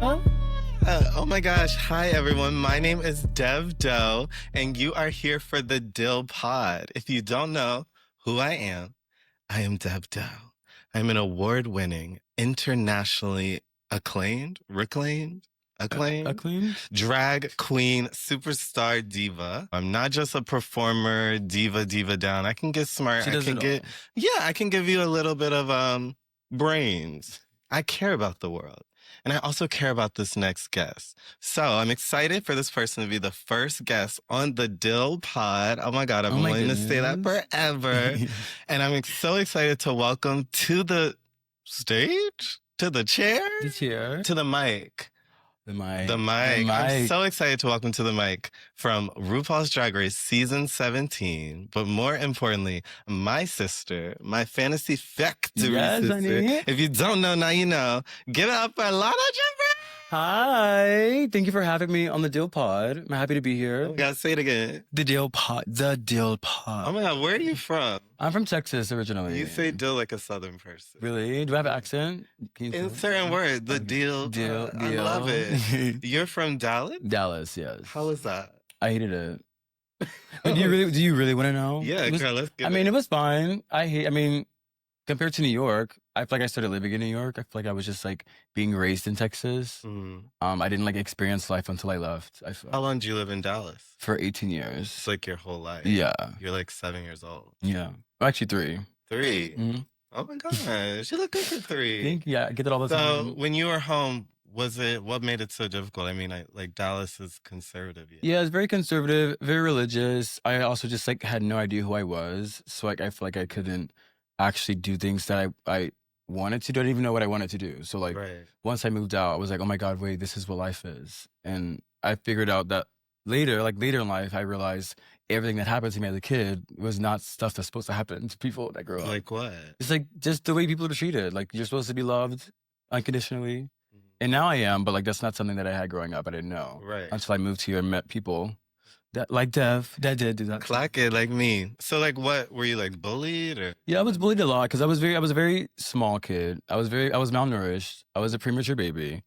Oh my gosh. Hi, everyone. My name is Dev Doe, and you are here for the Dill Pod. If you don't know who I am Dev Doe. I'm an award-winning, internationally acclaimed drag queen superstar diva. I'm not just a performer, diva down. I can get smart. She does it all. I can give you a little bit of brains. I care about the world. And I also care about this next guest. So I'm excited for this person to be the first guest on the Dill Pod. Oh my God, I've been wanting to say that forever. And I'm so excited to welcome to the stage, to the chair, to the mic. The mic. I'm so excited to welcome to the mic from RuPaul's Drag Race Season 17. But more importantly, my sister, my fantasy factory sister. Honey. If you don't know, now you know. Give it up for Lana Ja'Rae. Hi. Thank you for having me on the Dill Pod. I'm happy to be here. Oh my God, say it again. The Dill Pod. The Dill Pod. Oh my God, where are you from? I'm from Texas originally. You say dill like a Southern person. Really? Do I have an accent? In certain words, the dill. I love it. You're from Dallas? Dallas, yes. How was that? I hated it. Do you really want to know? Yeah, girl, let's get it was fine. Compared to New York, I feel like I started living in New York. I feel like I was just like being raised in Texas. I didn't like experience life until I left. How long did you live in Dallas? For 18 years. It's like your whole life. Yeah. You're like 7 years old. Yeah. Actually 3. 3? Mm-hmm. Oh my gosh. You look good for 3. Yeah, I get it all the time. So when you were home, what made it so difficult? I mean, like Dallas is conservative. Yeah, it's very conservative, very religious. I also just like had no idea who I was. So like I feel like I couldn't actually do things that I wanted to do. I didn't even know what I wanted to do. So like once I moved out, I was like, oh my God, wait, this is what life is. And I figured out that later in life, I realized everything that happened to me as a kid was not stuff that's supposed to happen to people that grow up. Like what? It's like just the way people are treated. Like you're supposed to be loved unconditionally. And now I am, but like that's not something that I had growing up. I didn't know. Right. Until I moved here and met people that like Dev that did do that. Clock it like me. So like what were you like bullied or? Yeah, I was bullied a lot because I was a very small kid. I was malnourished. I was a premature baby.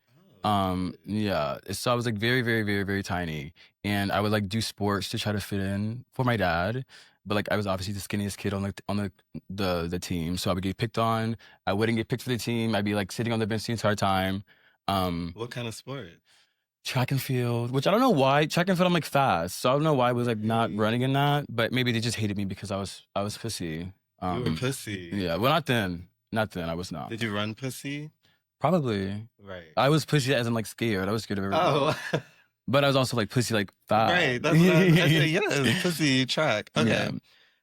Yeah. So I was like very, very, very, very tiny. And I would like do sports to try to fit in for my dad. But like I was obviously the skinniest kid on the team. So I would get picked on. I wouldn't get picked for the team. I'd be like sitting on the bench the entire time. What kind of sport? Track and field, which I don't know why. Track and field, I'm like fast, so I don't know why I was like not running in that. But maybe they just hated me because I was pussy. You were pussy. Yeah, well, not then. I was not. Did you run pussy? Probably. Right. I was pussy as in like scared. I was scared of everything. Oh. But I was also like pussy like fast. Right. That's what I said. Yeah, pussy track. Okay. Yeah.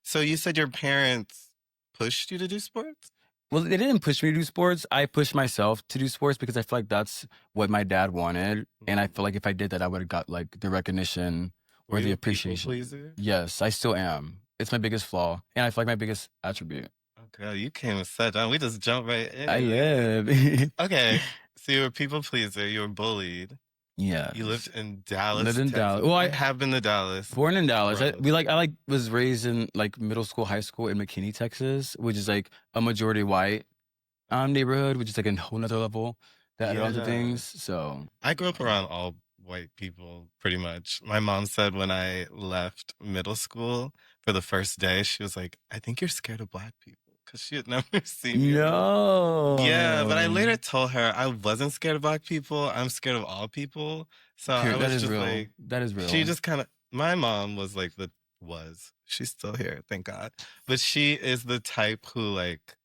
So you said your parents pushed you to do sports? Well, they didn't push me to do sports. I pushed myself to do sports because I feel like that's what my dad wanted. And I feel like if I did that, I would have got like the recognition or the appreciation. Were you a people pleaser? Yes, I still am. It's my biggest flaw. And I feel like my biggest attribute. Okay, you came with such. We just jumped right in. I live. Okay, so you were a people pleaser. You were bullied. Yeah. You lived in Dallas. Dallas. Well, I have been to Dallas. Born in Dallas. I was raised in like middle school, high school in McKinney, Texas, which is like a majority white neighborhood, which is like a whole nother level that add to things. So I grew up around all white people pretty much. My mom said when I left middle school for the first day, she was like, I think you're scared of black people. Because she had never seen me. No. Yeah, but I later told her I wasn't scared of black people. I'm scared of all people. So I was just real. like... That is real. She just kind of... My mom was like she's still here, thank God. But she is the type who like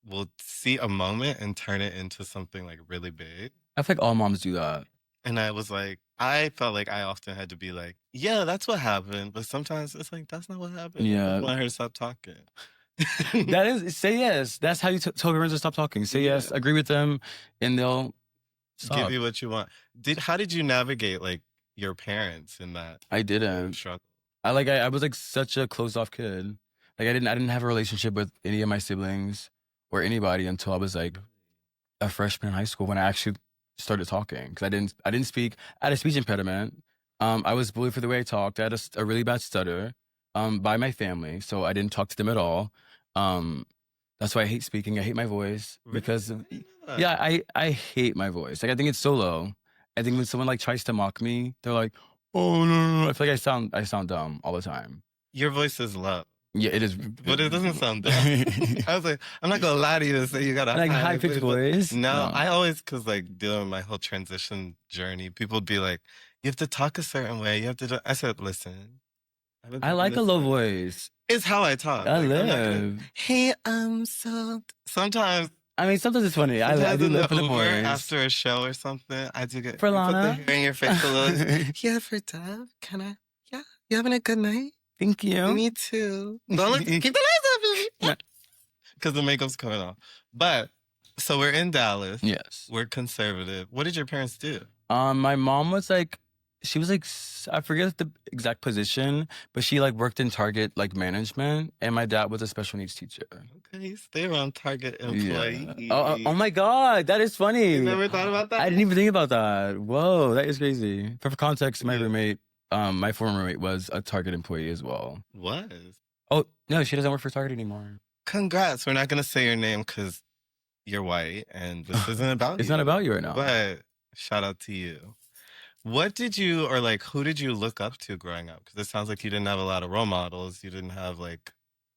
will see a moment and turn it into something like really big. I feel like all moms do that. And I was like, I felt like I often had to be like, yeah, that's what happened. But sometimes it's like, that's not what happened. Yeah. I want her to stop talking. That is, say yes. That's how you tell parents to stop talking. Say yes, agree with them, and they'll stop. Give you what you want. How did you navigate like your parents in that? I didn't struggle. I was like such a closed off kid. Like I didn't have a relationship with any of my siblings or anybody until I was like a freshman in high school when I actually started talking, because I didn't speak. I had a speech impediment. I was bullied for the way I talked. I had a really bad stutter by my family, so I didn't talk to them at all. That's why I hate speaking. I hate my voice because Yeah, I hate my voice. Like, I think it's so low. I think when someone like tries to mock me, they're like, "Oh no!" I feel like I sound dumb all the time. Your voice is low. Yeah, it is. But it doesn't sound dumb. I was like, I'm not gonna lie to you and say you got a like high pitched voice. No, I always, cause like doing my whole transition journey, people would be like, you have to talk a certain way. You have to. I said, listen. I like a low voice. It's how I talk. I like, live. Hey, so sometimes. I mean, sometimes it's funny. I do live for the voice. After a show or something, I do get for Lana. Put the hair in your face a little. Yeah, for Dove. Can I? Yeah, you having a good night? Thank you. Me too. Don't keep the lights up, because the makeup's coming off. But so we're in Dallas. Yes, we're conservative. What did your parents do? My mom was like, she was like, I forget the exact position, but she like worked in Target like management, and my dad was a special needs teacher. Okay, stay around Target employee. Yeah. Oh my God, that is funny. You never thought about that? I didn't even think about that. Whoa, that is crazy. For context, my roommate, my former roommate was a Target employee as well. Was? Oh no, she doesn't work for Target anymore. Congrats. We're not gonna say your name because you're white, and this isn't about it's not about you right now. But shout out to you. What did you, or like, who did you look up to growing up? Because it sounds like you didn't have a lot of role models. You didn't have like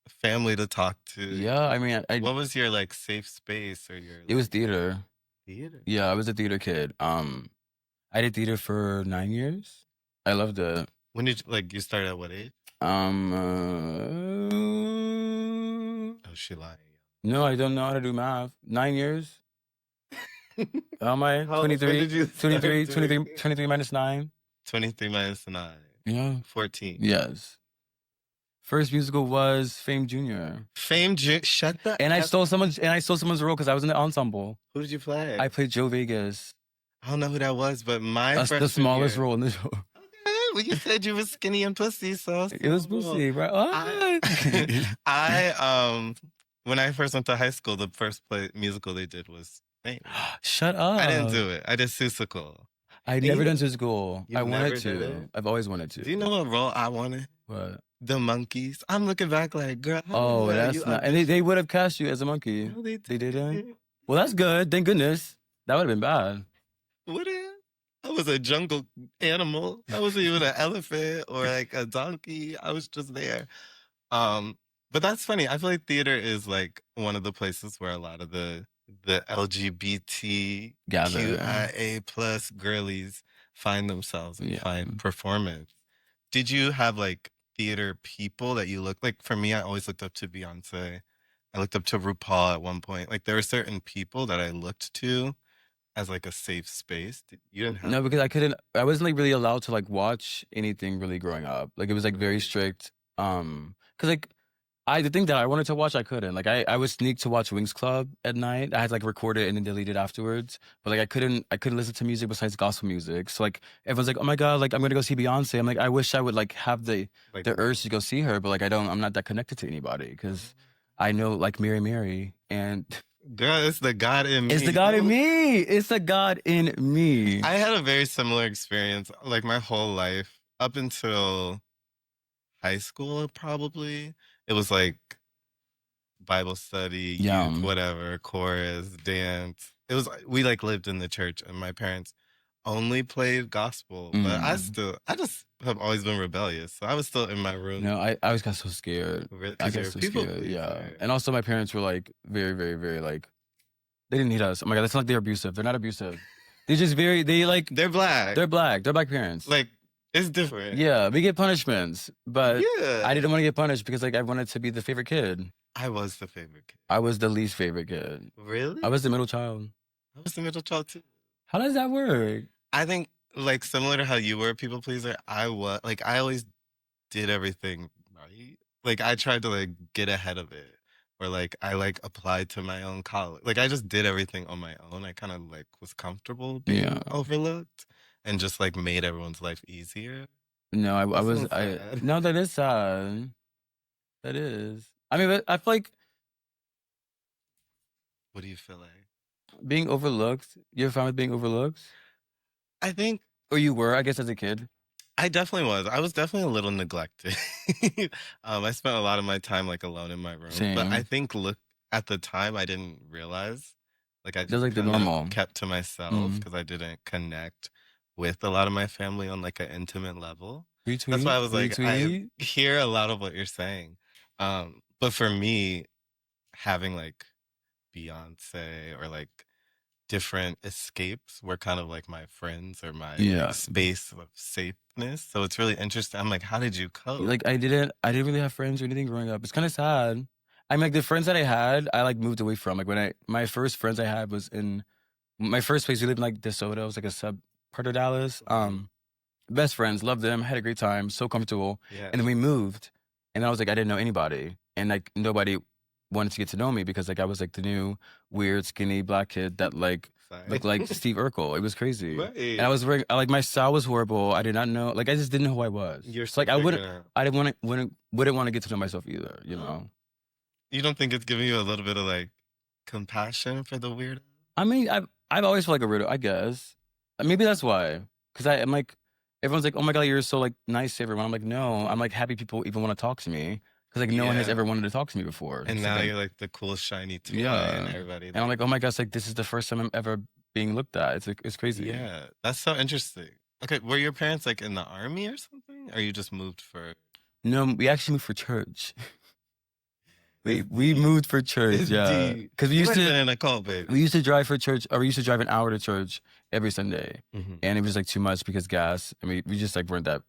family to talk to. Yeah, I mean, what was your like safe space or your? It was theater. Theater. Yeah, I was a theater kid. I did theater for 9 years. I loved it. When did you start at what age? Oh, she lying. No, I don't know how to do math. 9 years. How am I? 23? 23 minus 9. 23 minus 9. Yeah. 14. Yes. First musical was Fame Junior. Shut the. And I stole someone's role because I was in the ensemble. Who did you play? I played Joe Vegas. I don't know who that was, but That's the smallest role in the show. Okay, well, you said you were skinny and pussy, so it was pussy, right? When I first went to high school, the first musical they did was Fame. Shut up! I didn't do it. I did Seussical. I'd never done Seussical. I wanted to. I've always wanted to. Do you know what role I wanted? What? The monkeys. I'm looking back like, girl. Oh, that's not. And they would have cast you as a monkey. No, they didn't. Well, that's good. Thank goodness. That would have been bad. What? I was a jungle animal. I wasn't even an elephant or like a donkey. I was just there. But that's funny. I feel like theater is like one of the places where a lot of the LGBTQIA plus girlies find themselves and find performance. Did you have like theater people that you looked like? For me, I always looked up to Beyonce. I looked up to Rupaul at one point. Like there were certain people that I looked to as like a safe space. You didn't have because I wasn't like really allowed to like watch anything really growing up. Like it was like very strict. Cause like the thing that I wanted to watch, I couldn't. Like I would sneak to watch Wings Club at night. I had to like record it and then delete it afterwards. But like I couldn't listen to music besides gospel music. So like everyone's like, oh my God, like I'm gonna go see Beyonce. I'm like, I wish I would like have the urge to go see her, but like I'm not that connected to anybody because I know like Mary and girl, it's the God in me. It's the God in me. It's the God in me. I had a very similar experience like my whole life up until high school probably. It was like Bible study, youth, whatever, chorus, dance. It was, we like lived in the church and my parents only played gospel, but I just have always been rebellious. So I was still in my room. No, I always got so scared. I got so scared. Yeah. And also my parents were like very, very, very like, they didn't hate us. Oh my God, that's not like they're abusive. They're not abusive. They're just they're black. They're black. They're black parents. Like, it's different. Yeah, we get punishments, but I didn't want to get punished because like I wanted to be the favorite kid. I was the favorite kid. I was the least favorite kid. Really? I was the middle child. I was the middle child too. How does that work? I think like similar to how you were a people pleaser, I was like I always did everything right. Like I tried to like get ahead of it. Or like I like applied to my own college. Like I just did everything on my own. I kind of like was comfortable being overlooked. And just like made everyone's life easier. No, no, that is sad. That is. I mean, I feel like. What do you feel like? Being overlooked. You're fine with being overlooked? I think. Or you were, I guess, as a kid. I definitely was. I was definitely a little neglected. I spent a lot of my time like alone in my room. Same. But I think at the time I didn't realize Like I That's just like the kind of normal. kept to myself because I didn't connect with a lot of my family on like an intimate level. That's why I was like, I Retweet. hear a lot of what you're saying. But for me, having like Beyonce or like different escapes were kind of like my friends or my like Yeah. space of safeness. So it's really interesting. I'm like, how did you cope? Like I didn't really have friends or anything growing up. It's kind of sad. I'm like the friends that I had, I like moved away from. Like when my first friends I had was in my first place. We lived in like DeSoto. It was like a sub part of Dallas. Best friends, loved them, had a great time, so comfortable. Yeah. And then we moved, and I was like, I didn't know anybody, and like nobody wanted to get to know me because like I was like the new weird skinny black kid that like looked like Steve Urkel. It was crazy. Right. And I was wearing like my style was horrible. I did not know, like I just didn't know who I was. You're So like I wouldn't want to get to know myself either. You know. You don't think it's giving you a little bit of like compassion for the weirdo? I mean, I've always felt like a weirdo. I guess maybe that's why. Because I'm like, everyone's like, "Oh my god, you're so like nice to everyone." I'm like, no, I'm like happy people even want to talk to me because like no one has ever wanted to talk to me before. And So, now like, you're like the cool shiny toy, yeah, and everybody. and I'm like, oh my gosh, like this is the first time I'm ever being looked at. It's like it's crazy. Yeah, that's so interesting. Okay, were your parents like in the army or something, or you just moved for? No, we actually moved for church. We moved for church, yeah. Because we used to in a cult, baby. We used to drive for church, or we used to drive an hour to church every Sunday, and it was like too much because gas. I mean, we just like weren't that,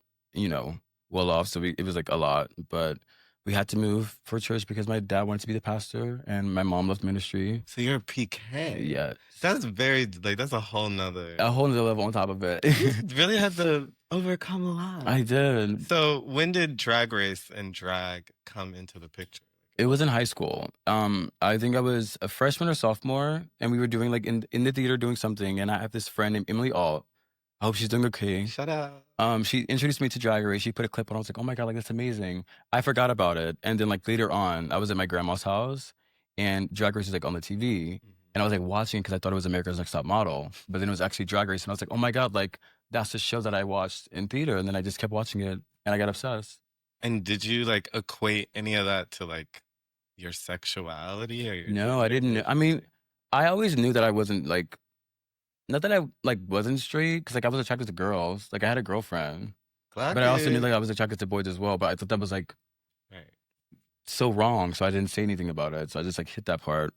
well off, so it was like a lot. But we had to move for church because my dad wanted to be the pastor, and my mom loved ministry. So you're a PK. Yeah, that's very like that's a whole nother level on top of it. You really had to overcome a lot. I did. So when did Drag Race and drag come into the picture? It was in high school. I think I was a freshman or sophomore, and we were doing like in the theater doing something, and I have this friend named Emily Alt. I hope she's doing okay. Shout out. She introduced me to Drag Race. She put a clip on. I was like, oh my god, like that's amazing. I forgot about it, and then like later on, I was at my grandma's house, and Drag Race was like on the TV, and I was like watching because I thought it was America's Next Top Model, but then it was actually Drag Race, and I was like, oh my god, like that's the show that I watched in theater, and then I just kept watching it, and I got obsessed. And did you like equate any of that to like your sexuality or your No, I didn't. I mean, I always knew that I wasn't like, not that I like wasn't straight, because like I was attracted to girls. Like I had a girlfriend, but I also knew like I was attracted to boys as well. But I thought that was like so wrong, so I didn't say anything about it. So I just like hit that part.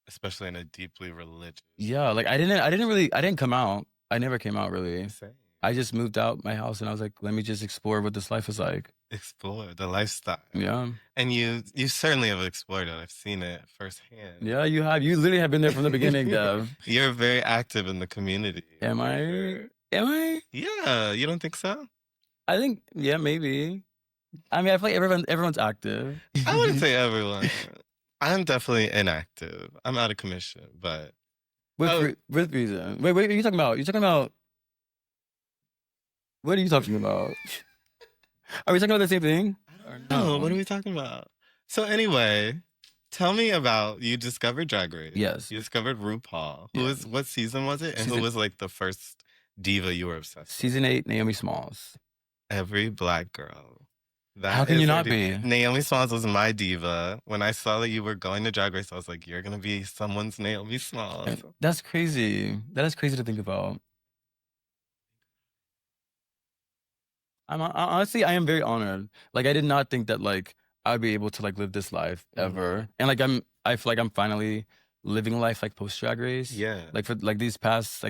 Especially in a deeply religious. Yeah, like I didn't come out. I never came out really. Same. I just moved out my house and I was like, let me just explore what this life is like. Explore the lifestyle. Yeah. And you certainly have explored it. I've seen it firsthand. Yeah, you have. You literally have been there from the beginning, Dev. You're very active in the community. Am I? Yeah, you don't think so? I think, yeah, maybe. I mean, I feel like everyone's active. I wouldn't say everyone. I'm definitely inactive. I'm out of commission, but with reason. Wait, what are you talking about? You're talking about. What are you talking about? Are we talking about the same thing? No, what are we talking about? So anyway, tell me about, you discovered Drag Race. Yes. You discovered Rupaul. What season was it? And who was like the first diva you were obsessed with? Season 8, Naomi Smalls. Every black girl. How can you not be? Naomi Smalls was my diva. When I saw that you were going to Drag Race, I was like, you're going to be someone's Naomi Smalls. That's crazy. That is crazy to think about. Honestly, I am very honored. Like, I did not think that like I'd be able to like live this life ever. And like I feel like I'm finally living life like post Drag Race. Yeah. Like for like this past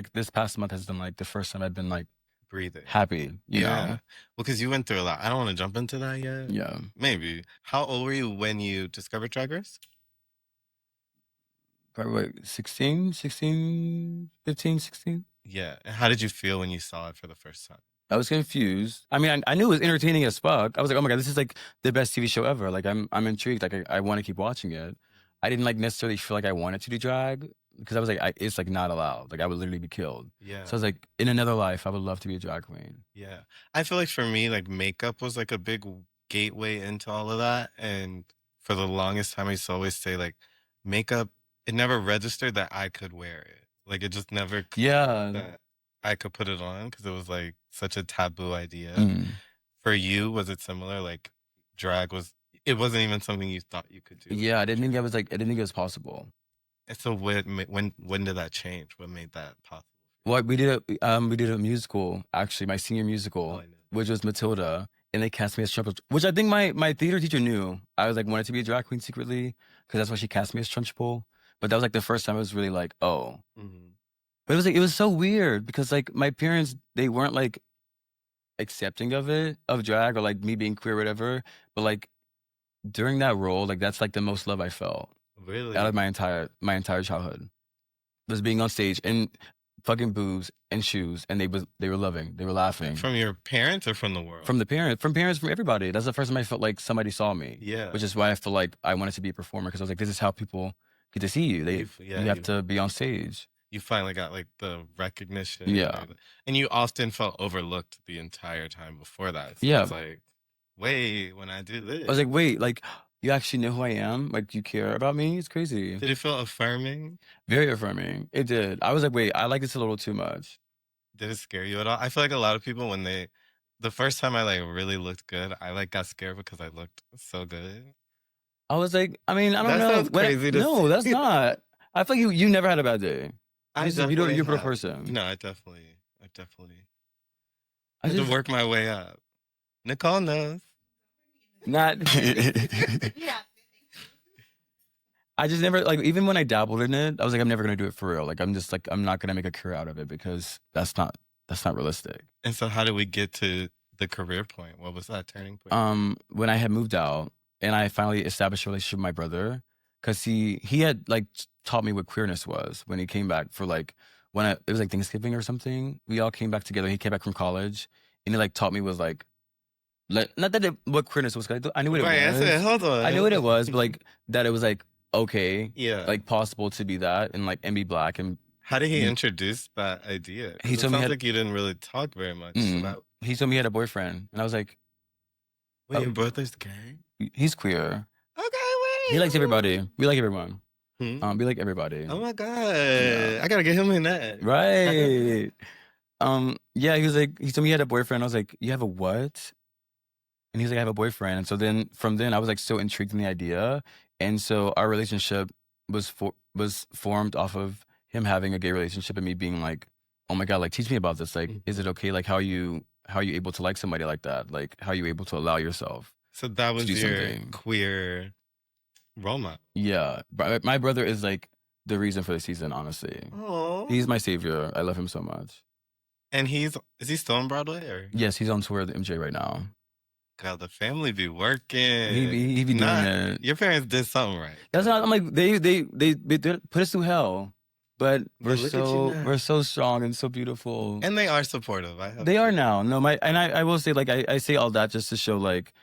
month has been like the first time I've been like breathing, happy. You know? Well, because you went through a lot. I don't want to jump into that yet. Yeah. Maybe. How old were you when you discovered Drag Race? Probably like 16, 15, 16. Yeah. And how did you feel when you saw it for the first time? I was confused. I mean, I knew it was entertaining as fuck. I was like, oh my god, this is like the best TV show ever. Like, I'm intrigued. Like, I want to keep watching it. I didn't like necessarily feel like I wanted to do drag because I was like, it's like not allowed. Like, I would literally be killed. Yeah. So I was like, in another life, I would love to be a drag queen. Yeah. I feel like for me, like makeup was like a big gateway into all of that. And for the longest time, I used to always say like, makeup, it never registered that I could wear it. Like, it just never. Yeah. That I could put it on because it was like such a taboo idea. For you, was it similar? Like drag it wasn't even something you thought you could do. Yeah, I didn't think it was possible. So when did that change? What made that possible? Well, we did a musical, actually, my senior musical, which was Matilda, and they cast me as Trunchbull, which I think my theater teacher knew. I was like wanted to be a drag queen secretly because that's why she cast me as Trunchbull. But that was like the first time I was really like, oh. But it was so weird because like my parents, they weren't like accepting of drag or like me being queer or whatever. But like during that role, like that's like the most love I felt. Really? Out of my entire childhood. Was being on stage and fucking boobs and shoes, and they were loving, they were laughing. From your parents or from the world? From parents, from everybody. That's the first time I felt like somebody saw me. Yeah. Which is why I feel like I wanted to be a performer, because I was like, this is how people get to see you. You have to be on stage. You finally got like the recognition. Yeah. And you often felt overlooked the entire time before that. So yeah. It's like, wait, when I do this. I was like, wait, like, you actually know who I am? Like, you care about me? It's crazy. Did it feel affirming? Very affirming. It did. I was like, wait, I like this a little too much. Did it scare you at all? I feel like a lot of people, when the first time I like really looked good, I like got scared because I looked so good. I was like, I mean, I don't know. That sounds crazy to No, say. that's not. I feel like you never had a bad day. You're a person. No, I definitely I had to work my way up. Nicole knows. Not. I just never, like, even when I dabbled in it, I was like, I'm never gonna do it for real. Like, I'm just like, I'm not gonna make a career out of it because that's not realistic. And so, how did we get to the career point? What was that turning point? When I had moved out and I finally established a relationship with my brother, because he had like taught me what queerness was when he came back for like it was like Thanksgiving or something. We all came back together. He came back from college and he like taught me was like not that what queerness was. I knew what it was. I said, hold on. I knew what it was, but like that it was like okay, yeah, like possible to be that and be black. And how did he introduce that idea? He told me like you didn't really talk very much about. He told me he had a boyfriend, and I was like, "Wait, your brother's gay? He's queer. Okay, wait. He likes everybody. We like everyone. We like everybody. Oh my god, yeah. I gotta get him in that. Right. Yeah, he told me he had a boyfriend. I was like, you have a what? And he's like, I have a boyfriend. And so then from then I was like so intrigued in the idea. And so our relationship was formed off of him having a gay relationship and me being like, oh my God, like teach me about this. Like, is it okay? Like how are you able to like somebody like that? Like how are you able to allow yourself? So that was your queer role model. Yeah. My brother is like the reason for the season, honestly. Aww. He's my savior. I love him so much. And is he still on Broadway? Or? Yes, he's on tour at the MJ right now. God, the family be working. He be doing it. Your parents did something right. That's not. I'm like they put us through hell, but we're so strong and so beautiful. And they are supportive. They are now. No, I will say like I say all that just to show like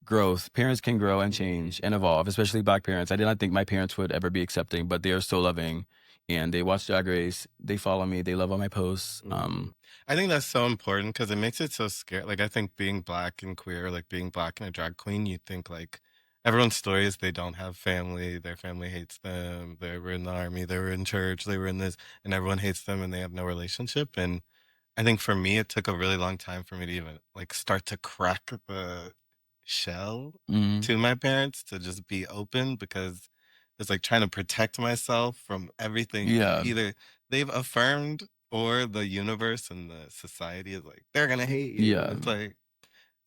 growth. Parents can grow and change and evolve, especially Black parents. I did not think my parents would ever be accepting, but they are so loving. And they watch Drag Race. They follow me. They love all my posts. I think that's so important because it makes it so scary. Like, I think being Black and queer, like being Black and a drag queen, you think like everyone's story is they don't have family. Their family hates them. They were in the army. They were in church. They were in this, and everyone hates them, and they have no relationship. And I think for me, it took a really long time for me to even like start to crack the shell to my parents to just be open because it's like trying to protect myself from everything. Yeah. Either they've affirmed or the universe and the society is like, they're going to hate you. Yeah. It's like,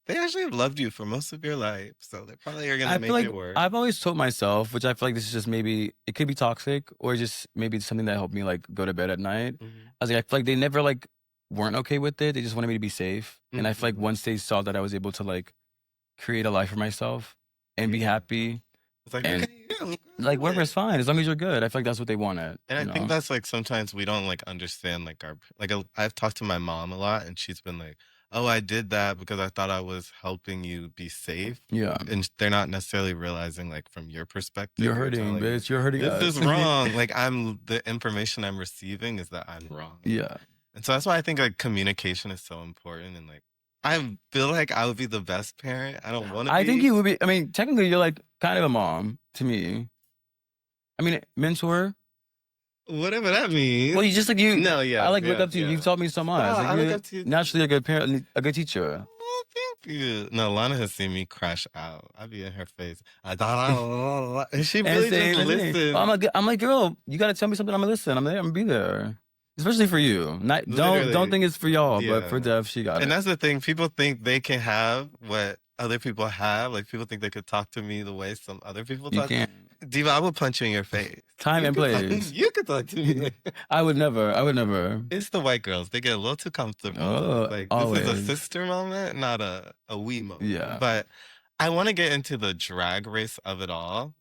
they actually have loved you for most of your life. So they probably are going to make it work. I've always told myself, which I feel like this is just maybe, it could be toxic or just maybe something that helped me like go to bed at night. I was like, I feel like they never like weren't okay with it. They just wanted me to be safe. And I feel like once they saw that I was able to like create a life for myself and be happy. It's like, and like whatever's fine as long as you're good. I feel like that's what they wanted. And I think that's like sometimes we don't like understand like I've talked to my mom a lot and she's been like, oh, I did that because I thought I was helping you be safe. Yeah. And they're not necessarily realizing like from your perspective. You're hurting, bitch. You're hurting us. This is wrong. Like the information I'm receiving is that I'm wrong. Yeah. And so that's why I think like communication is so important and like I feel like I would be the best parent. I don't want to be. I think you would be. I mean, technically, you're like kind of a mom to me. I mean, mentor. Whatever that means. Well, you just like you. No, yeah. I like look up to you. You've taught me so much. Oh, like, I look up to you. Naturally, a good parent, a good teacher. Oh, you. No, Lana has seen me crash out. I be in her face. And she really just listens. I'm like, girl, you gotta tell me something. I'm gonna listen. I'm there. I'm gonna be there. Especially for you. Don't think it's for y'all, but for Dev, she got it. And that's the thing. People think they can have what other people have. Like, people think they could talk to me the way some other people talk. You can't. Diva, I will punch you in your face. Time and place. You could talk to me. I would never. It's the white girls. They get a little too comfortable. Oh, like, always. This is a sister moment, not a we moment. Yeah. But I want to get into the drag race of it all.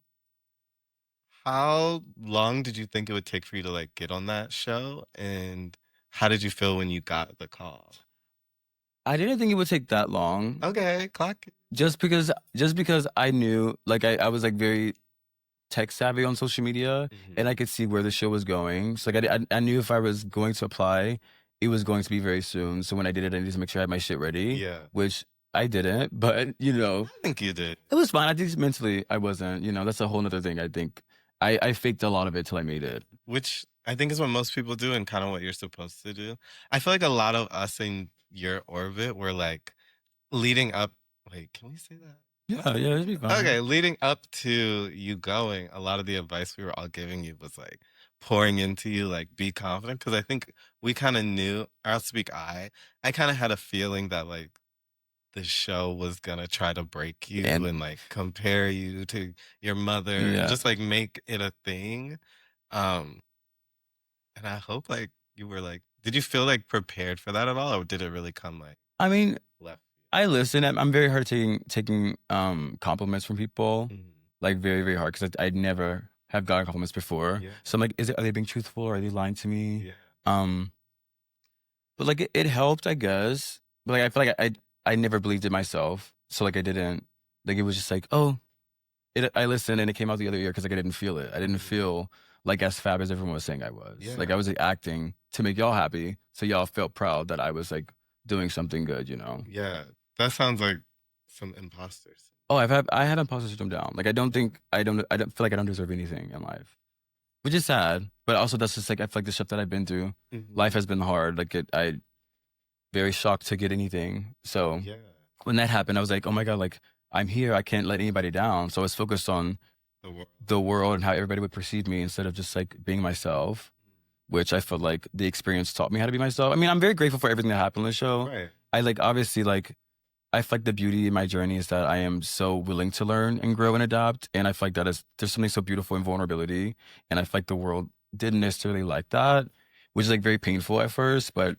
How long did you think it would take for you to like get on that show? And how did you feel when you got the call? I didn't think it would take that long. Okay, clock. Just because I knew, like, I was like very tech savvy on social media, and I could see where the show was going. So like I knew if I was going to apply, it was going to be very soon. So when I did it, I needed to make sure I had my shit ready. Yeah. Which I didn't, but you know, I think you did. It was fine. I think mentally I wasn't. You know, that's a whole other thing. I think I faked a lot of it till I made it. Which I think is what most people do and kind of what you're supposed to do. I feel like a lot of us in your orbit were like leading up. Wait, can we say that? Yeah, it'd be fine. Okay, leading up to you going, a lot of the advice we were all giving you was like pouring into you, like, be confident. Because I think we kind of knew, or I'll speak I kind of had a feeling that like the show was gonna try to break you and like compare you to your mother, and just like make it a thing. And I hope like you were like, did you feel like prepared for that at all, or did it really come like? I mean, left? I listen. I'm very hard taking compliments from people, like very, very hard, because I never have gotten compliments before. Yeah. So I'm like, are they being truthful, or are they lying to me? Yeah. But like it helped, I guess. But like I feel like I never believed it myself. So like I didn't, like it was just like, I listened and it came out the other ear because like I didn't feel it. I didn't feel like as fab as everyone was saying I was. Yeah. Like I was like, acting to make y'all happy, so y'all felt proud that I was like doing something good, you know? Yeah, that sounds like some imposters. Oh, I had imposter syndrome down. Like I don't feel like I don't deserve anything in life, which is sad. But also that's just like, I feel like the stuff that I've been through, life has been hard. Like I very shocked to get anything. So when that happened, I was like, oh my God, like I'm here. I can't let anybody down. So I was focused on the world and how everybody would perceive me instead of just like being myself, which I felt like the experience taught me how to be myself. I mean, I'm very grateful for everything that happened on the show. Right. I like, obviously, like, I feel like the beauty in my journey is that I am so willing to learn and grow and adapt. And I feel like there's something so beautiful in vulnerability. And I feel like the world didn't necessarily like that, which is like very painful at first, but.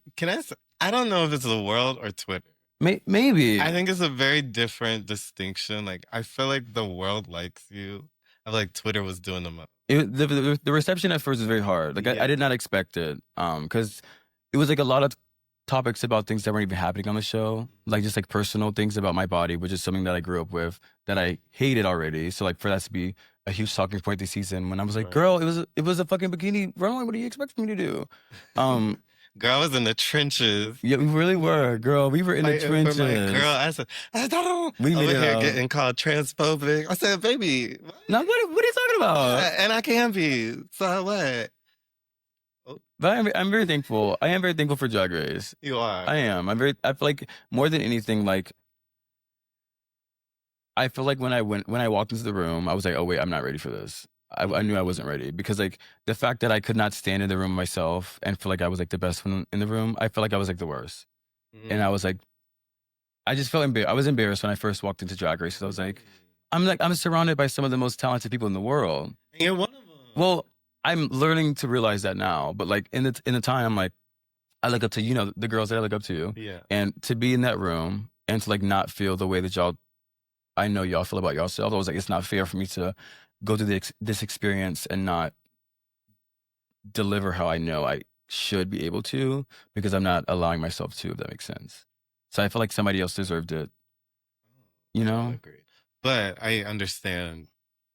I don't know if it's the world or Twitter. Maybe. I think it's a very different distinction. Like, I feel like the world likes you. I feel like Twitter was doing them up. The reception at first was very hard. Like, I did not expect it. Because it was like a lot of topics about things that weren't even happening on the show. Like, just like personal things about my body, which is something that I grew up with that I hated already. So, like, for that to be a huge talking point this season, when I was like, girl, it was a fucking bikini runway. What do you expect me to do? Girl, I was in the trenches. Yeah, we really were, girl. We were in the trenches. Girl, I said, we over here getting called transphobic. I said, baby, what? Now, what are you talking about? And I can be. So what? Oh. But I'm very thankful. I am very thankful for Drag Race. You are. I am. I feel like more than anything, like I feel like when I walked into the room, I was like, oh wait, I'm not ready for this. I knew I wasn't ready because like the fact that I could not stand in the room myself and feel like I was like the best one in the room, I felt like I was like the worst. And I was like, I just felt embarrassed. I was embarrassed when I first walked into Drag Race. So I was like, I'm surrounded by some of the most talented people in the world. And you're one of them. Well, I'm learning to realize that now. But like in the time, I'm like, I look up to, you know, the girls that I look up to. Yeah. And to be in that room and to like not feel the way that I know y'all feel about yourself. I was like, it's not fair for me to go through this experience and not deliver how I know I should be able to because I'm not allowing myself to, if that makes sense. So I feel like somebody else deserved it, you know? I agree. But I understand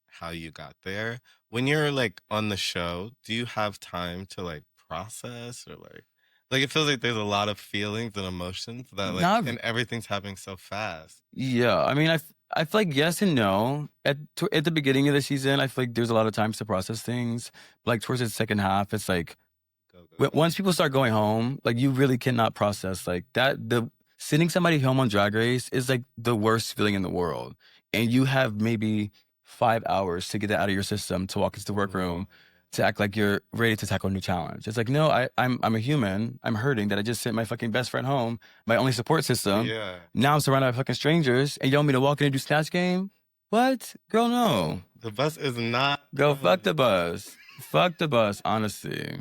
how you got there. When you're like on the show, do you have time to like process or like it feels like there's a lot of feelings and emotions that like and everything's happening so fast. Yeah, I mean, I feel like yes and no. At the beginning of the season, I feel like there's a lot of times to process things. Like towards the second half, it's like once people start going home, like you really cannot process like that. The sending somebody home on Drag Race is like the worst feeling in the world. And you have maybe 5 hours to get that out of your system, to walk into the workroom, to act like you're ready to tackle a new challenge. It's like, no, I'm a human. I'm hurting that I just sent my fucking best friend home, my only support system. Yeah. Now I'm surrounded by fucking strangers, and you want me to walk in and do Snatch Game? What? Girl, no. The bus is not. Go fuck the bus. Fuck the bus, honestly.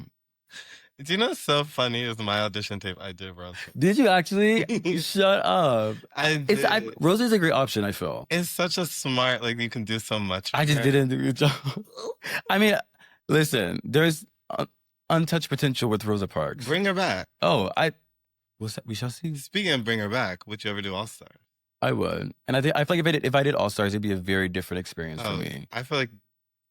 Do you know what's so funny is my audition tape I did Rose. Did you actually? Shut up. I did. Rose is a great option, I feel. It's such a smart, like, you can do so much. I just didn't do a good job. I mean, listen, there's untouched potential with Rosa Parks. Bring her back. Oh, we shall see. Speaking of bring her back, would you ever do All Stars? I would. And I feel like if I did All Stars, it'd be a very different experience for me. I feel like.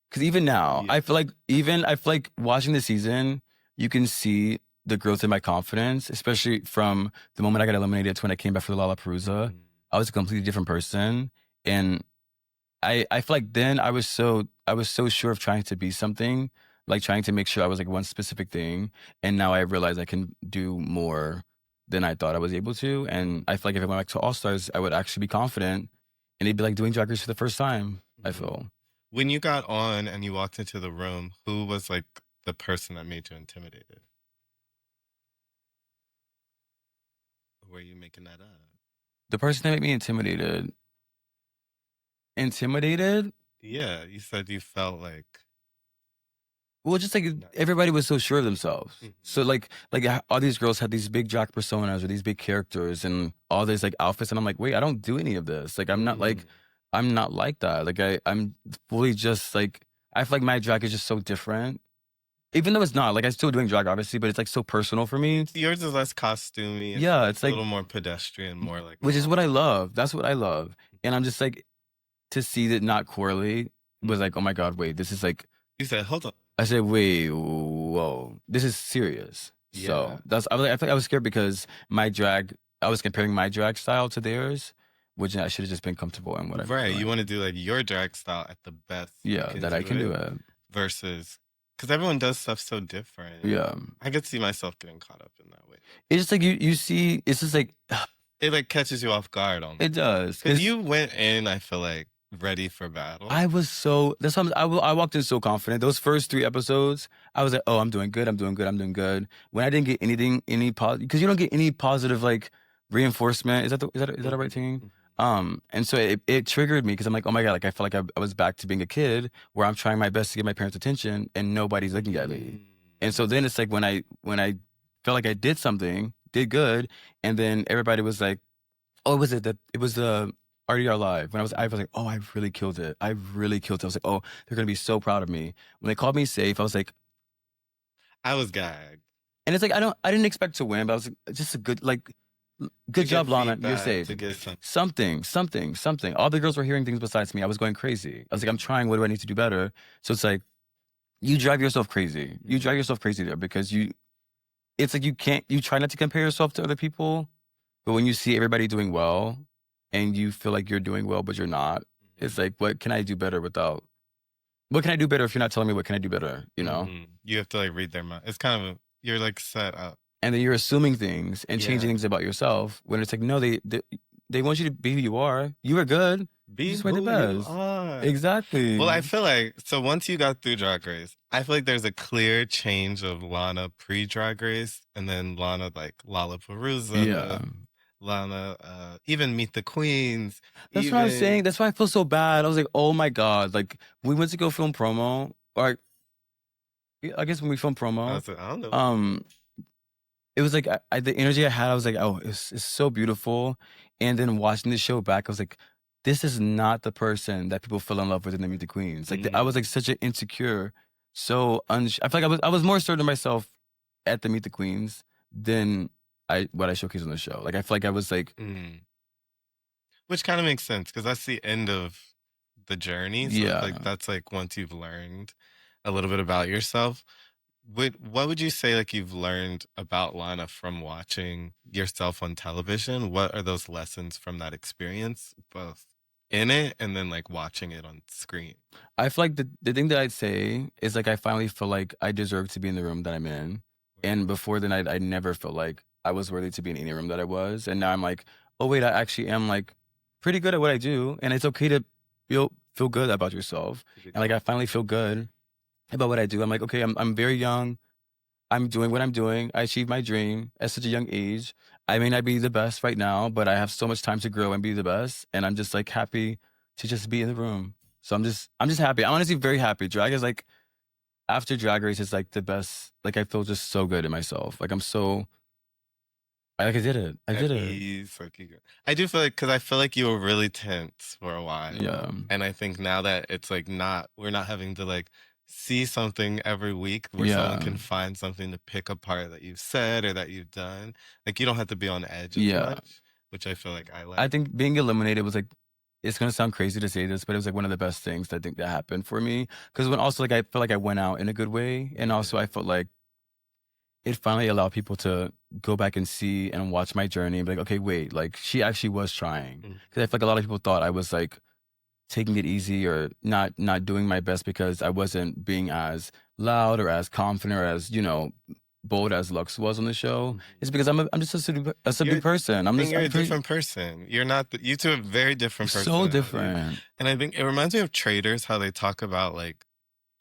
Because even now, I feel like watching the season, you can see the growth in my confidence, especially from the moment I got eliminated to when I came back for the Lollapalooza. I was a completely different person. And I feel like then I was so sure of trying to be something, like trying to make sure I was like one specific thing. And now I realize I can do more than I thought I was able to. And I feel like if I went back to All Stars, I would actually be confident. And it'd be like doing Drag Race for the first time, I feel. When you got on and you walked into the room, who was like the person that made you intimidated? Or were you making that up? The person that made me intimidated? Intimidated? Yeah, you said you felt like. Well, just like everybody was so sure of themselves. So like all these girls had these big drag personas or these big characters and all these like outfits, and I'm like, wait, I don't do any of this. Like I'm not like that. Like I'm fully just like, I feel like my drag is just so different. Even though it's not, like I'm still doing drag obviously, but it's like so personal for me. Yours is less costumey. Yeah, it's like a little more pedestrian, more like. Which is what I love. That's what I love. And I'm just like, to see that not correlate was like, oh my God, wait, this is like. You said, hold on. I said, wait, whoa, this is serious. Yeah. So I feel like I was scared because I was comparing my drag style to theirs, which I should have just been comfortable in whatever. Right, you want to do like your drag style at the best. Yeah, that I can do it. Versus, because everyone does stuff so different. Yeah. I could see myself getting caught up in that way. It's just like you see, it's just like. It like catches you off guard almost. It does. Because you went in, I feel like, ready for battle. I was so, that's why I walked in so confident. Those first 3 episodes, I was like, oh, I'm doing good. When I didn't get any positive, because you don't get any positive like reinforcement. Is that a right thing? And so it triggered me because I'm like, oh my God, like I felt like I was back to being a kid where I'm trying my best to get my parents' attention and nobody's looking at me. And so then it's like when I felt like I did something, did good, and then everybody was like, oh, it was the RDR Live. When I was like, oh, I really killed it. I was like, oh, they're gonna be so proud of me. When they called me safe, I was like, I was gagged. And it's like I didn't expect to win, but I was like, just a good job, Lana. You're safe. Something. All the girls were hearing things besides me. I was going crazy. I was like, I'm trying. What do I need to do better? So it's like, you drive yourself crazy. You drive yourself crazy there because it's like you try not to compare yourself to other people, but when you see everybody doing well and you feel like you're doing well, but you're not, it's like, what can I do better if you're not telling me what can I do better, you know? You have to like read their mind. It's kind of, you're like set up. And then you're assuming things and changing things about yourself when it's like, no, they want you to be who you are. You are good. Be just who the best. You are. Exactly. Well, I feel like, so once you got through Drag Race, I feel like there's a clear change of Lana pre-Drag Race and then Lana like Lollapalooza. Yeah. Lana, even Meet the Queens. That's what I'm saying. That's why I feel so bad. I was like, oh my God. Like, we went to go film promo, or I guess when we filmed promo. I don't know. It was like, the energy I had, I was like, oh, it's so beautiful. And then watching the show back, I was like, this is not the person that people fell in love with in the Meet the Queens. Like, I was like such an insecure, I feel like I was more certain of myself at the Meet the Queens than what I showcased on the show. Like, I feel like I was like... Which kind of makes sense, because that's the end of the journey. So yeah. like, that's like once you've learned a little bit about yourself. What would you say like you've learned about Lana from watching yourself on television? What are those lessons from that experience, both in it and then like watching it on screen? I feel like the thing that I'd say is like I finally feel like I deserve to be in the room that I'm in. And before then, I never felt like I was worthy to be in any room that I was. And now I'm like, oh wait, I actually am like pretty good at what I do. And it's okay to feel good about yourself. And like I finally feel good about what I do. I'm like, okay, I'm very young. I'm doing what I'm doing. I achieved my dream at such a young age. I may not be the best right now, but I have so much time to grow and be the best. And I'm just like happy to just be in the room. So I'm just happy. I'm honestly very happy. Drag is like, after Drag Race is like the best. Like I feel just so good in myself. Like I'm so, like I did it. I did it. I do feel like, because I feel like you were really tense for a while. Yeah. And I think now that it's like we're not having to like see something every week where someone can find something to pick apart that you've said or that you've done. Like you don't have to be on edge as much, which I feel like I like. I think being eliminated was like, it's gonna sound crazy to say this, but it was like one of the best things I think that happened for me. Because when also like I felt like I went out in a good way, and also I felt like it finally allowed people to go back and see and watch my journey and be like, okay, wait, like she actually was trying. Because I feel like a lot of people thought I was like taking it easy or not doing my best because I wasn't being as loud or as confident or as, you know, bold as Lux was on the show. It's because I'm just a subdued person. You're a different person. You're not. You two are very different. So different. And I think it reminds me of Traders, how they talk about like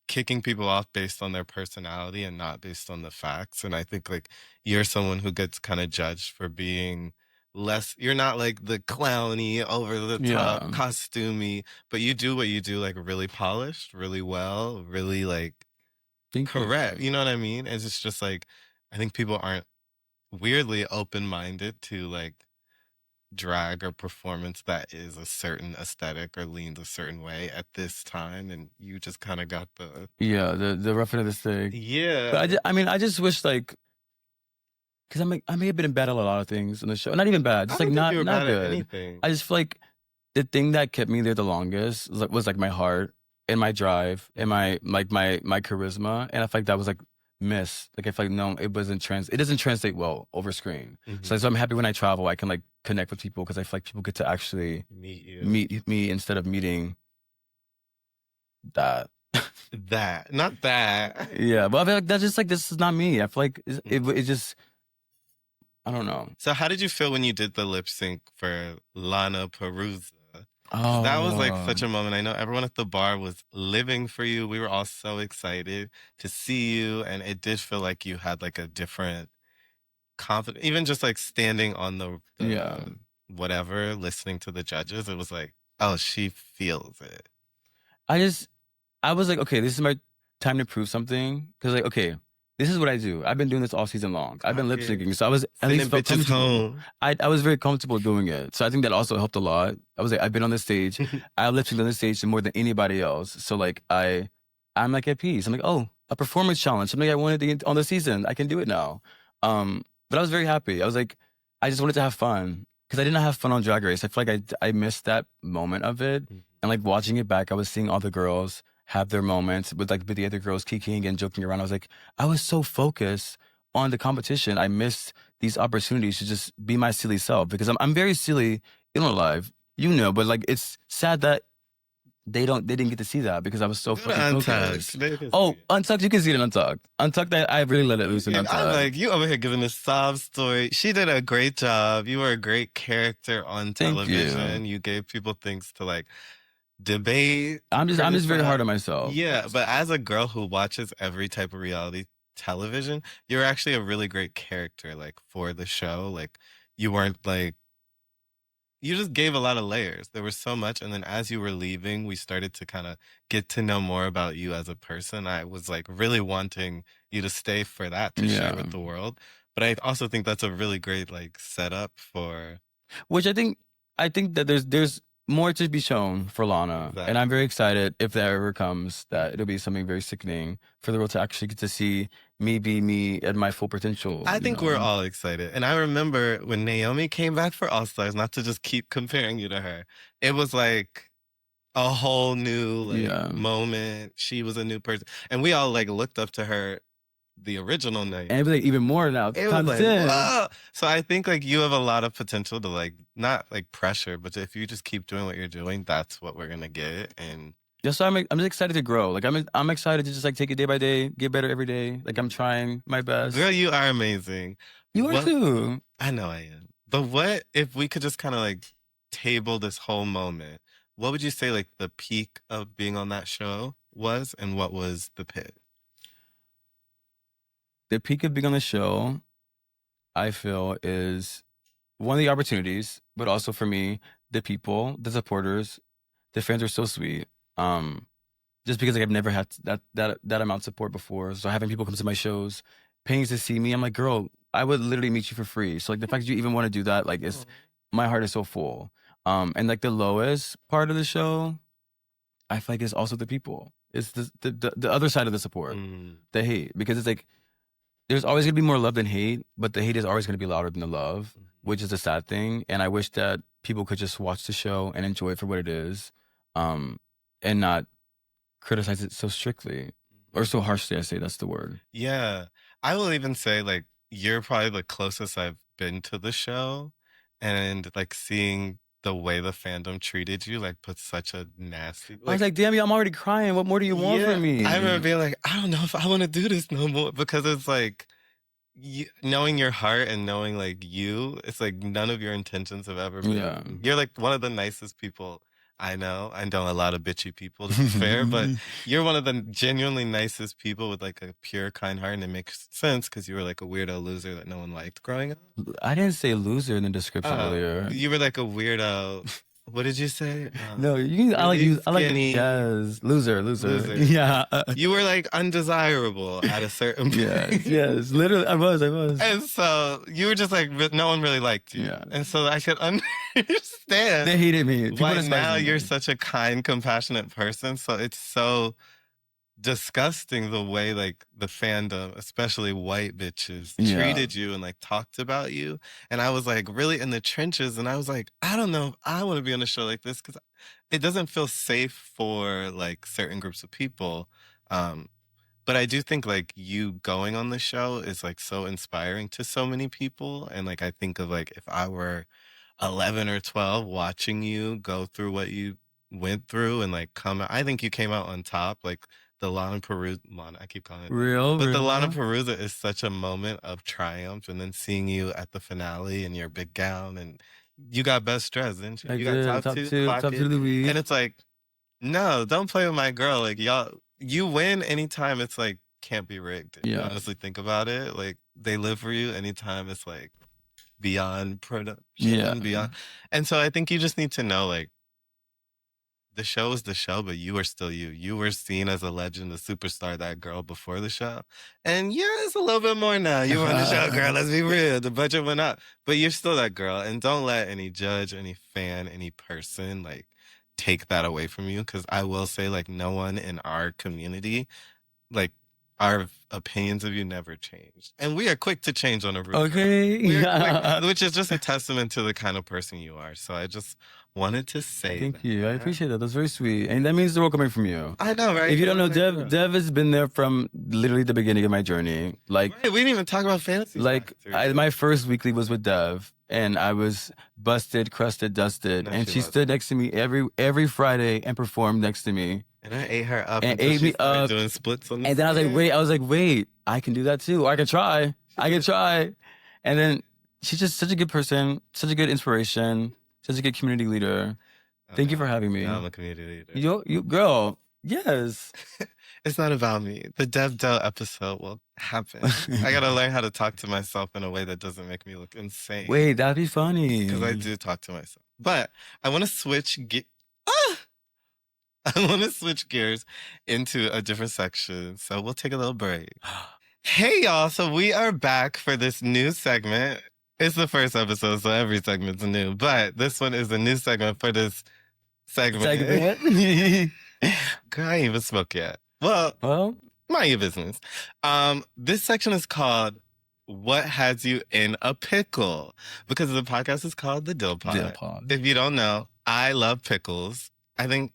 kicking people off based on their personality and not based on the facts. And I think like you're someone who gets kind of judged for being less. You're not like the clowny, over the top, costumey, but you do what you do like really polished, really well, really like correct. You know what I mean? It's just like, I think people aren't weirdly open-minded to like drag or performance that is a certain aesthetic or leans a certain way at this time, and you just kind of got the rough end of the stick. Yeah. But I just wish like, because I may have been bad at a lot of things on the show. Not even bad, just like not good. I just feel like the thing that kept me there the longest was like my heart and my drive and my charisma, and I feel like that was like missed. Like I feel like no, it doesn't translate well over screen. So I'm happy when I travel, I can like connect with people because I feel like people get to actually meet me instead of meeting that. Not that. Yeah, but I feel like that's just like, this is not me. I feel like it just, I don't know. So how did you feel when you did the lip sync for Lana Perusa? That was like such a moment. I know everyone at the bar was living for you. We were all so excited to see you, and it did feel like you had like a different confidence. Even just like standing on the whatever, listening to the judges, it was like, oh, she feels it. I was like, okay, this is my time to prove something. Because like, okay, this is what I do. I've been doing this all season long. I've been lip syncing, so I was at least felt comfortable. I was very comfortable doing it, so I think that also helped a lot. I was like, I've been on the stage. I lip synced on the stage more than anybody else. So like, I'm like at peace. I'm like, oh, a performance challenge, something I wanted on the season. I can do it now. But I was very happy. I was like, I just wanted to have fun because I didn't have fun on Drag Race. I feel like I missed that moment of it, and like watching it back, I was seeing all the girls have their moments with the other girls kikiing and joking around. I was like, I was so focused on the competition. I missed these opportunities to just be my silly self because I'm very silly in real life, you know, but like, it's sad that they didn't get to see that because I was so fucking focused. Untucked, you can see it in Untucked. Untucked, I really let it loose in Untucked. I'm like, you over here giving a sob story. She did a great job. You were a great character on television. You gave people things to like debate. I'm just very hard on myself. Yeah, but as a girl who watches every type of reality television, you're actually a really great character, like for the show. Like you weren't like, you just gave a lot of layers. There was so much, and then as you were leaving, we started to kind of get to know more about you as a person. I was like really wanting you to stay for that to share with the world. But I also think that's a really great like setup for, which I think that there's more to be shown for Lana. Exactly. And I'm very excited if that ever comes, that it'll be something very sickening for the world to actually get to see me be me at my full potential. I think we're all excited. And I remember when Naomi came back for All Stars, not to just keep comparing you to her, it was like a whole new moment. She was a new person. And we all like looked up to her, the original Naomi. And like even more now. It was like, whoa. So I think like you have a lot of potential to like, not like pressure, but if you just keep doing what you're doing, that's what we're going to get. And Yeah, so I'm just excited to grow. Like I'm excited to just like take it day by day, get better every day. Like I'm trying my best. Girl, you are amazing. You are too. I know I am. But what if we could just kind of like table this whole moment? What would you say like the peak of being on that show was, and what was the pit? The peak of being on the show, I feel, is one of the opportunities, but also for me, the people, the supporters, the fans are so sweet. Just because like I've never had that amount of support before. So having people come to my shows, paying to see me, I'm like, girl, I would literally meet you for free. So like the fact that you even want to do that, like it's my heart is so full. And like the lowest part of the show, I feel like it's also the people. It's the other side of the support, the hate, because it's like there's always gonna be more love than hate, but the hate is always gonna be louder than the love, which is a sad thing. And I wish that people could just watch the show and enjoy it for what it is, and not criticize it so strictly or so harshly. I say that's the word. Yeah, I will even say like you're probably the closest I've been to the show, and like seeing the way the fandom treated you like put such a nasty. I was like, damn, I'm already crying. What more do you want from me? I remember being like, I don't know if I want to do this no more, because it's like knowing your heart and knowing like it's like none of your intentions have ever been. Yeah. You're like one of the nicest people I know. I know a lot of bitchy people, to be fair, but you're one of the genuinely nicest people with like a pure, kind heart, and it makes sense because you were like a weirdo loser that no one liked growing up. I didn't say loser in the description earlier. You were like a weirdo. What did you say? No, I like yes, loser. Yeah. You were like undesirable at a certain point. Yes, literally, I was. And so you were just like, no one really liked you. Yeah. And so I could understand. They hated me. Why now you're such a kind, compassionate person. So it's so disgusting the way like the fandom, especially white bitches, treated you and like talked about you. And I was like really in the trenches, and I was like, I don't know if I want to be on a show like this because it doesn't feel safe for like certain groups of people. But I do think like you going on the show is like so inspiring to so many people. And like I think of like if I were 11 or 12 watching you go through what you went through and like I think you came out on top. Like the Lana, I keep calling it real. The Lana Perusa is such a moment of triumph, and then seeing you at the finale in your big gown, and you got best dressed, didn't you? You got top two Louis. And it's like, no, don't play with my girl. Like y'all, you win anytime it's like can't be rigged. You honestly think about it. Like they live for you anytime it's like beyond production, beyond. And so I think you just need to know like, the show is the show, but you are still you. You were seen as a legend, a superstar, that girl before the show. And it's a little bit more now. You were on the show, girl. Let's be real. The budget went up. But you're still that girl. And don't let any judge, any fan, any person, like, take that away from you. Because I will say, like, no one in our community, like, our opinions of you never changed. And we are quick to change on a roof. Okay. Quick, which is just a testament to the kind of person you are. So I just wanted to say Thank you. I appreciate that. That's very sweet. And that means the world coming from you. I know, right? If you don't know, Dev has been there from literally the beginning of my journey. Like, we didn't even talk about fantasy. Like, my first weekly was with Dev, and I was busted, crusted, dusted. No, and she stood next to me every Friday and performed next to me. And I ate her up. And ate me up. Doing splits on the And then I was like, wait, I can do that too. Or I can try. And then she's just such a good person, such a good inspiration, such a good community leader. Thank you for having me. I'm a community leader. You girl, yes. It's not about me. The Dev Dell episode will happen. I gotta learn how to talk to myself in a way that doesn't make me look insane. Wait, that'd be funny. Because I do talk to myself. But I want to switch I want to switch gears into a different section. So we'll take a little break. Hey, y'all. So we are back for this new segment. It's the first episode, so every segment's new. But this one is a new segment for this segment. Girl, I ain't even spoke yet. Well, mind your business. This section is called What Has You in a Pickle? Because the podcast is called The Dill Pod. Dill Pod. If you don't know, I love pickles. I think...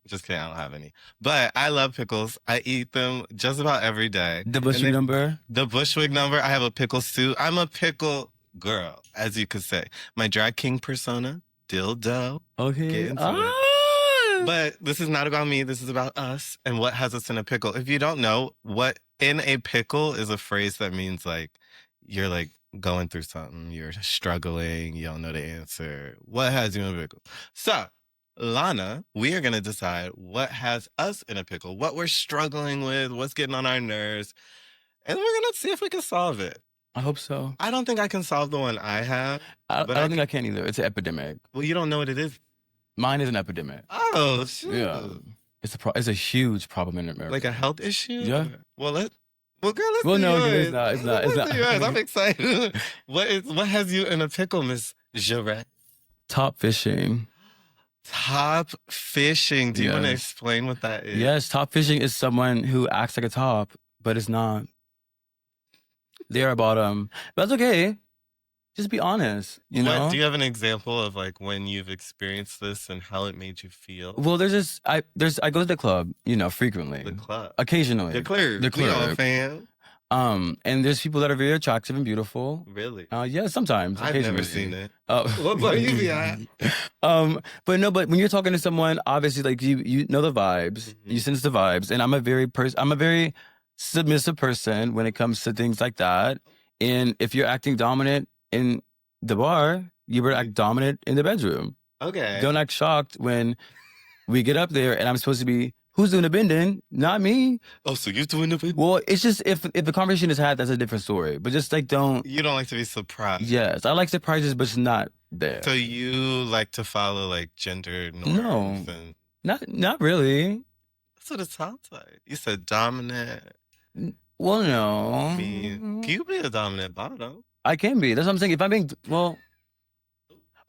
Just kidding, I don't have any. But I love pickles. I eat them just about every day. The Bushwick number? The Bushwick number. I have a pickle suit. I'm a pickle girl, as you could say. My drag king persona, Dildo. Okay. But this is not about me. This is about us and what has us in a pickle. If you don't know, what in a pickle is a phrase that means like you're like going through something, you're struggling, you don't know the answer. What has you in a pickle? So, Lana, we are going to decide what has us in a pickle, what we're struggling with, what's getting on our nerves, and we're going to see if we can solve it. I hope so. I don't think I can solve the one I have. I don't think I can either. It's an epidemic. Well, you don't know what it is. Mine is an epidemic. Oh, shoot. Yeah. It's a huge problem in America. Like a health issue? Yeah. Well, girl, let's well, do no, yours. it's not. It's not. It's not. Yours. I'm excited. What has you in a pickle, Miss Ja'Rae? Top fishing. Top fishing. Do you want to explain what that is? Yes, top fishing is someone who acts like a top, but is not. They're a bottom. But that's okay. Just be honest, you know? Do you have an example of like when you've experienced this and how it made you feel? Well, I go to the club, you know, frequently. The club. Occasionally. The club. The club. We all fan. And there's people that are very attractive and beautiful. Really? Yeah, sometimes. I've never seen it. Oh. What about you be at? But when you're talking to someone, obviously, like you know the vibes, you sense the vibes, and I'm a very submissive person when it comes to things like that. And if you're acting dominant in the bar, you better act dominant in the bedroom. Okay. Don't act shocked when we get up there and I'm supposed to be, who's doing the bending? Not me. Oh, so you're doing the bending? Well, it's just if the conversation is had, that's a different story. But just like You don't like to be surprised. Yes, I like surprises, but it's not there. So you like to follow like gender norms? No, not really. That's what it sounds like. You said dominant. Well, no. I mean, can you be a dominant bottom? I can be. That's what I'm saying. If I'm being, but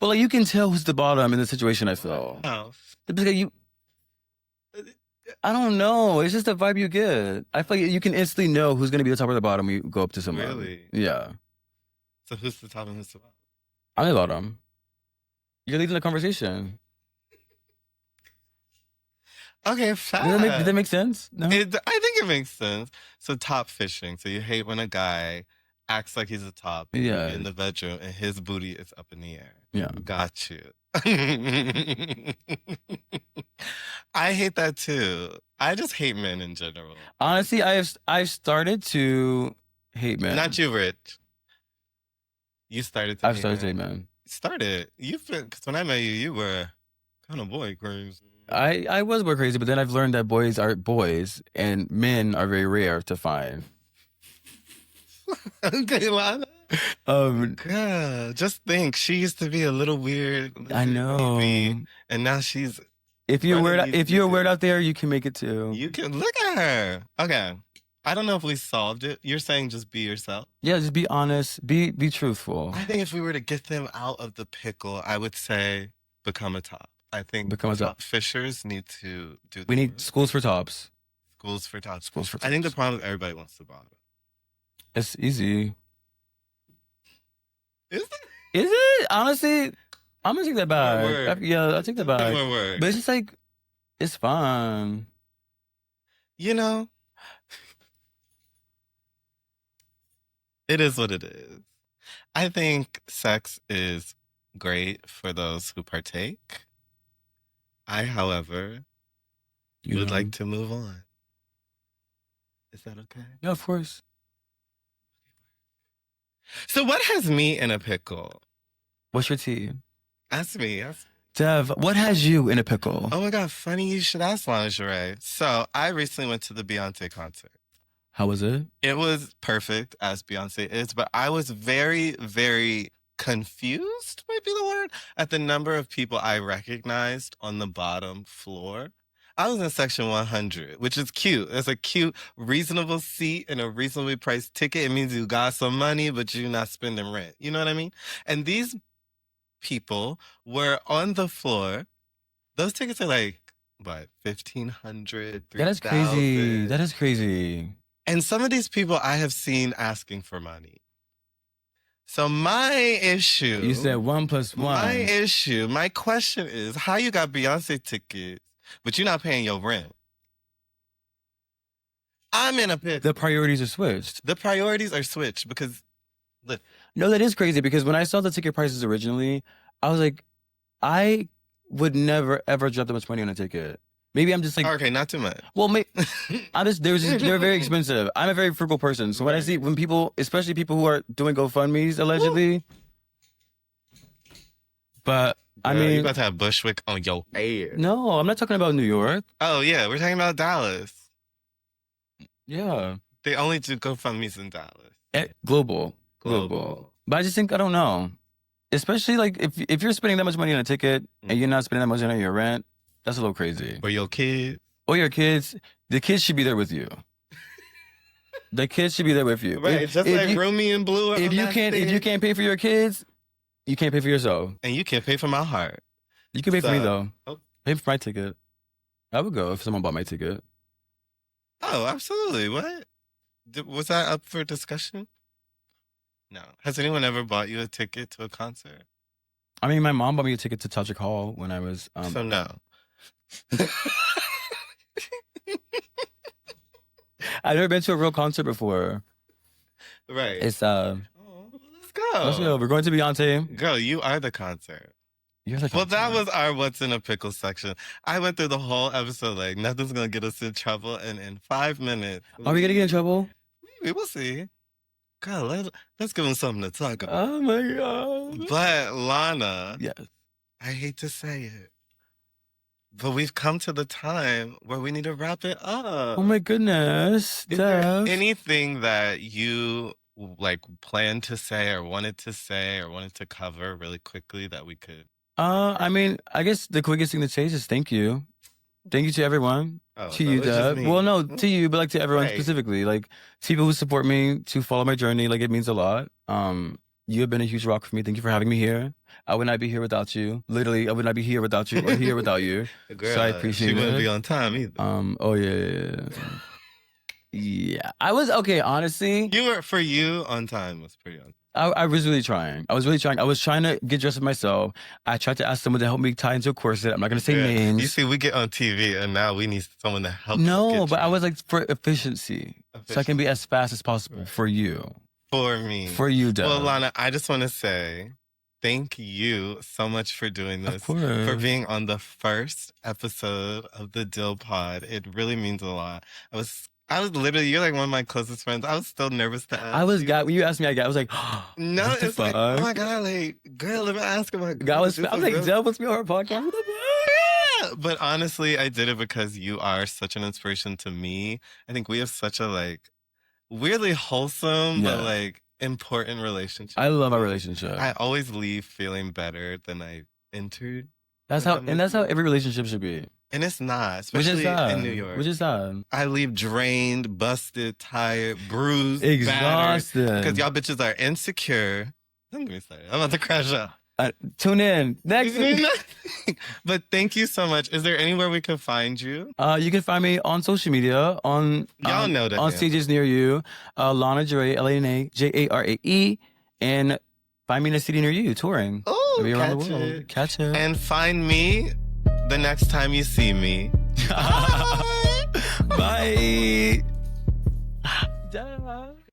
like you can tell who's the bottom in the situation I feel. How? I don't know. It's just the vibe you get. I feel like you can instantly know who's going to be the top or the bottom when you go up to someone. Really? Yeah. So who's the top and who's the bottom? I'm the bottom. You're leading the conversation. Okay, fine. Did that make sense? No? I think it makes sense. So top fishing. So you hate when a guy acts like he's a top in the bedroom and his booty is up in the air. Yeah. Got you. I hate that too. I just hate men in general. Honestly, I've started to hate men. Not you, Rich. You started to I've started to hate men. Started. You've been, because when I met you, you were kind of boy crazy. I was boy crazy, but then I've learned that boys are boys and men are very rare to find. Okay, Lana. Girl, just think, she used to be a little weird. I know. Baby, and now she's. If you're weird out there, you can make it too. You can look at her. Okay, I don't know if we solved it. You're saying just be yourself. Yeah, just be honest. Be truthful. I think if we were to get them out of the pickle, I would say become a top. I think top fishers need to do. We need schools for tops. Schools for tops. Schools for tops. I think the problem is everybody wants the bottom. It's easy. Is it? Is it? Honestly, I'm gonna take that back. I'll take that back. But it's just like, it's fun. You know, it is what it is. I think sex is great for those who partake. I, however, would like to move on. Is that okay? Yeah, of course. So what has me in a pickle? What's your tea? Ask me. Dev, what has you in a pickle? Oh my God, funny you should ask, Lana Ja'Rae. So I recently went to the Beyonce concert. How was it? It was perfect, as Beyonce is, but I was very, very confused, might be the word, at the number of people I recognized on the bottom floor. I was in section 100, which is cute. It's a cute, reasonable seat and a reasonably priced ticket. It means you got some money, but you're not spending rent. You know what I mean? And these people were on the floor. Those tickets are like, what, 1,500, 3,000? That is crazy. That is crazy. And some of these people I have seen asking for money. So my issue... You said 1 + 1. My question is, how you got Beyonce tickets, but you're not paying your rent? I'm in a pit. The priorities are switched. The priorities are switched because... No, that is crazy because when I saw the ticket prices originally, I was like, I would never ever drop that much money on a ticket. Maybe I'm just like, okay, not too much. Well, they're very expensive. I'm a very frugal person, so when I see people, especially people who are doing GoFundMe's allegedly, but I mean, you about to have Bushwick on your head. No, I'm not talking about New York. Oh yeah, we're talking about Dallas. Yeah, they only do GoFundMe's in Dallas. Global. But I just think I don't know, especially like if you're spending that much money on a ticket and you're not spending that much money on your rent. That's a little crazy. Or your kids. Or your kids. The kids should be there with you. The kids should be there with you. Right, just like Rumi and Blue. If you can't pay for your kids, you can't pay for yourself. And you can't pay for my heart. You can pay for me though. Oh. Pay for my ticket. I would go if someone bought my ticket. Oh, absolutely. What? Was that up for discussion? No. Has anyone ever bought you a ticket to a concert? I mean, my mom bought me a ticket to Tajik Hall when I was... So no. I've never been to a real concert before. Right. It's let's go. Let's go. We're going to Beyonce. Girl, you are the concert. You're the concert. Well, that was our What's in a Pickle section. I went through the whole episode like nothing's gonna get us in trouble, and in 5 minutes, are we gonna get in trouble? We will see. Girl, let's give them something to talk about. Oh my God. But Lana, yes, I hate to say it, but we've come to the time where we need to wrap it up. Oh my goodness. Is there anything that you like planned to say or wanted to cover really quickly that we could? I mean, I guess the quickest thing to say is just thank you. Thank you to everyone. Oh, to you, Deb. Well, no, to you, but like to everyone specifically. Like to people who support me, to follow my journey, like it means a lot. You have been a huge rock for me. Thank you for having me here. I would not be here without you. Literally, I would not be here without you or here without you. Girl, so I appreciate it. She wouldn't be on time either. Oh yeah. Yeah. I was okay, honestly. For you, on time was pretty on time. I was really trying. I was trying to get dressed with myself. I tried to ask someone to help me tie into a corset. I'm not going to say names. You see, we get on TV and now we need someone to help us. No, but I was like, for efficiency. So I can be as fast as possible for you. For me. For you, Deb. Well, Lana, I just want to say thank you so much for doing this. Of course. For being on the first episode of the Dill Pod. It really means a lot. I was literally, you're like one of my closest friends. I was still nervous to ask. When you asked me, I was like, no, it's like, oh my God, like, girl, let me ask him. I was like, Deb, what's me on her podcast? But honestly, I did it because you are such an inspiration to me. I think we have such a like weirdly wholesome, but like important relationship. I love our relationship. I always leave feeling better than I entered. That's how every relationship should be. And it's not, especially in New York. Which is sad. I leave drained, busted, tired, bruised, exhausted. Because y'all bitches are insecure. Don't get me started. I'm about to crash out. Tune in next week. But thank you so much. Is there anywhere we can find you? You can find me on social media on y'all know that on stages near you. Lana Ja'Rae, Lana Ja'Rae, and find me in a city near you touring. Oh, around the world. Catch it. And find me the next time you see me. Bye.